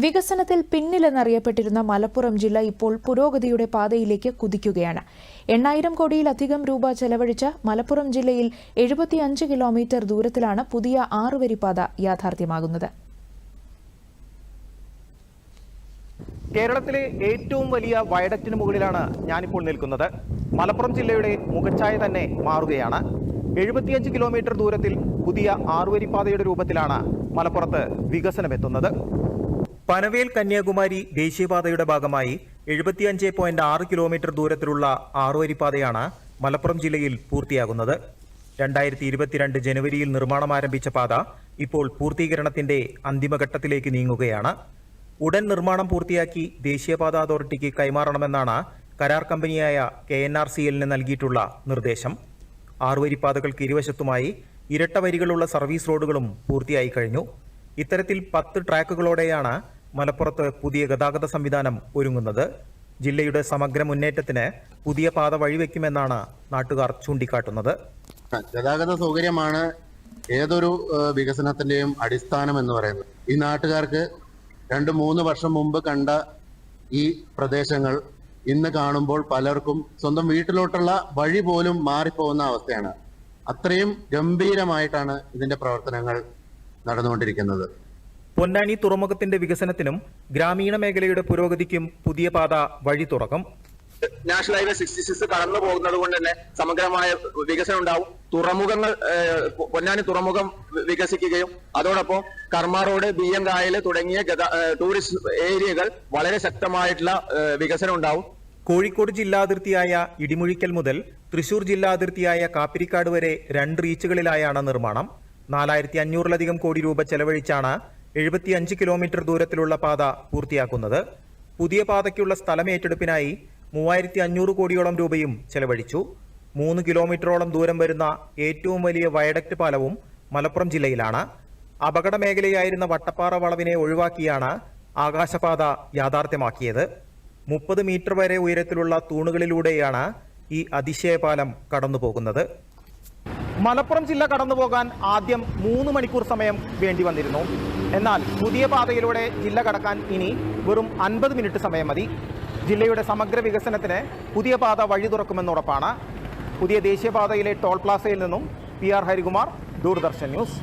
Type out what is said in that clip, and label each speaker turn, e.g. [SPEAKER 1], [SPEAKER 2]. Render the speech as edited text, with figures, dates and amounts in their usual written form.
[SPEAKER 1] വികസനത്തിൽ പിന്നിലെന്നറിയപ്പെട്ടിരുന്ന മലപ്പുറം ജില്ല ഇപ്പോൾ പുരോഗതിയുടെ പാതയിലേക്ക് കുതിക്കുകയാണ്. 8,000 കോടിയിലധികം രൂപ ചെലവഴിച്ച മലപ്പുറം ജില്ലയിൽ 75 കിലോമീറ്റർ ദൂരത്തിലാണ് പുതിയ 6-വരിപ്പാത യാഥാർത്ഥ്യമാകുന്നത്.
[SPEAKER 2] കേരളത്തിലെ ഏറ്റവും വലിയ വയഡക്റ്റിന് മുകളിലാണ് ഞാനിപ്പോൾ നിൽക്കുന്നത്. മലപ്പുറം ജില്ലയുടെ മുഖച്ഛായ തന്നെ മാറുകയാണ്. 75 കിലോമീറ്റർ ദൂരത്തിൽ പുതിയ 6-വരിപ്പാതയുടെ രൂപത്തിലാണ് മലപ്പുറത്ത് വികസനമെത്തുന്നത്. പനവേൽ കന്യാകുമാരി ദേശീയപാതയുടെ ഭാഗമായി 75.6 കിലോമീറ്റർ ദൂരത്തിലുള്ള 6-വരിപ്പാതയാണ് മലപ്പുറം ജില്ലയിൽ പൂർത്തിയാകുന്നത്. 2022 ജനുവരിയിൽ നിർമ്മാണം ആരംഭിച്ച പാത ഇപ്പോൾ പൂർത്തീകരണത്തിന്റെ അന്തിമഘട്ടത്തിലേക്ക് നീങ്ങുകയാണ്. ഉടൻ നിർമ്മാണം പൂർത്തിയാക്കി ദേശീയപാത അതോറിറ്റിക്ക് കൈമാറണമെന്നാണ് കരാർ കമ്പനിയായ KNRCL നൽകിയിട്ടുള്ള നിർദ്ദേശം. 6-വരിപ്പാതകൾക്ക് ഇരുവശത്തുമായി ഇരട്ട വരികളുള്ള സർവീസ് റോഡുകളും പൂർത്തിയായി കഴിഞ്ഞു. ഇത്തരത്തിൽ 10 ട്രാക്കുകളോടെയാണ് മലപ്പുറത്ത് പുതിയ ഗതാഗത സംവിധാനം ഒരുങ്ങുന്നത്. ജില്ലയുടെ സമഗ്ര മുന്നേറ്റത്തിന് പുതിയ പാത വഴിവെക്കുമെന്നാണ് നാട്ടുകാർ ചൂണ്ടിക്കാട്ടുന്നത്.
[SPEAKER 3] ഗതാഗത സൗകര്യമാണ് ഏതൊരു വികസനത്തിന്റെയും അടിസ്ഥാനം എന്ന് പറയുന്നത്. ഈ നാട്ടുകാർക്ക് 2-3 വർഷം മുമ്പ് കണ്ട ഈ പ്രദേശങ്ങൾ ഇന്ന് കാണുമ്പോൾ പലർക്കും സ്വന്തം വീട്ടിലോട്ടുള്ള വഴി പോലും മാറിപ്പോകുന്ന അവസ്ഥയാണ്. അത്രയും ഗംഭീരമായിട്ടാണ് ഇതിന്റെ പ്രവർത്തനങ്ങൾ നടന്നുകൊണ്ടിരിക്കുന്നത്.
[SPEAKER 2] പൊന്നാനി തുറമുഖത്തിന്റെ വികസനത്തിനും ഗ്രാമീണ മേഖലയുടെ പുരോഗതിക്കും പുതിയ പാത വഴി തുറക്കും.
[SPEAKER 4] നാഷണൽ ഹൈവേ 66 കടന്നു പോകുന്നത് കൊണ്ട് തന്നെ സമഗ്രമായ വികസനം ഉണ്ടാവും. തുറമുഖങ്ങൾ, പൊന്നാനി തുറമുഖം വികസിക്കുകയും അതോടൊപ്പം കർമ്മ റോഡ്, BM കായൽ തുടങ്ങിയ ടൂറിസ്റ്റ് ഏരിയകൾ വളരെ ശക്തമായിട്ടുള്ള വികസനം ഉണ്ടാവും.
[SPEAKER 2] കോഴിക്കോട് ജില്ലാതിർത്തിയായ ഇടിമുഴിക്കൽ മുതൽ തൃശൂർ ജില്ലാതിർത്തിയായ കാപ്പിരിക്കാട് വരെ 2 റീച്ചുകളിലായാണ് നിർമ്മാണം. 4,500-ലധികം കോടി രൂപ ചെലവഴിച്ചാണ് 75 കിലോമീറ്റർ ദൂരത്തിലുള്ള പാത പൂർത്തിയാക്കുന്നത്. പുതിയ പാതയ്ക്കുള്ള സ്ഥലമേറ്റെടുപ്പിനായി 3,500 കോടിയോളം രൂപയും ചെലവഴിച്ചു. 3 കിലോമീറ്ററോളം ദൂരം വരുന്ന ഏറ്റവും വലിയ വയഡക്റ്റ് പാലവും മലപ്പുറം ജില്ലയിലാണ്. അപകട മേഖലയായിരുന്ന വട്ടപ്പാറ വളവിനെ ഒഴിവാക്കിയാണ് ആകാശപാത യാഥാർത്ഥ്യമാക്കിയത്. 30 മീറ്റർ വരെ ഉയരത്തിലുള്ള തൂണുകളിലൂടെയാണ് ഈ അതിശയപാലം കടന്നുപോകുന്നത്. മലപ്പുറം ജില്ല കടന്നുപോകാൻ ആദ്യം 3 മണിക്കൂർ സമയം വേണ്ടി വന്നിരുന്നു. എന്നാൽ പുതിയ പാതയിലൂടെ ജില്ല കടക്കാൻ ഇനി വെറും 50 മിനിറ്റ് സമയം മതി. ജില്ലയുടെ സമഗ്ര വികസനത്തിന് പുതിയ പാത വഴി തുറക്കുമെന്നുറപ്പാണ്. പുതിയ ദേശീയപാതയിലെ ടോൾ പ്ലാസയിൽ നിന്നും PR ഹരികുമാർ, ദൂരദർശൻ ന്യൂസ്.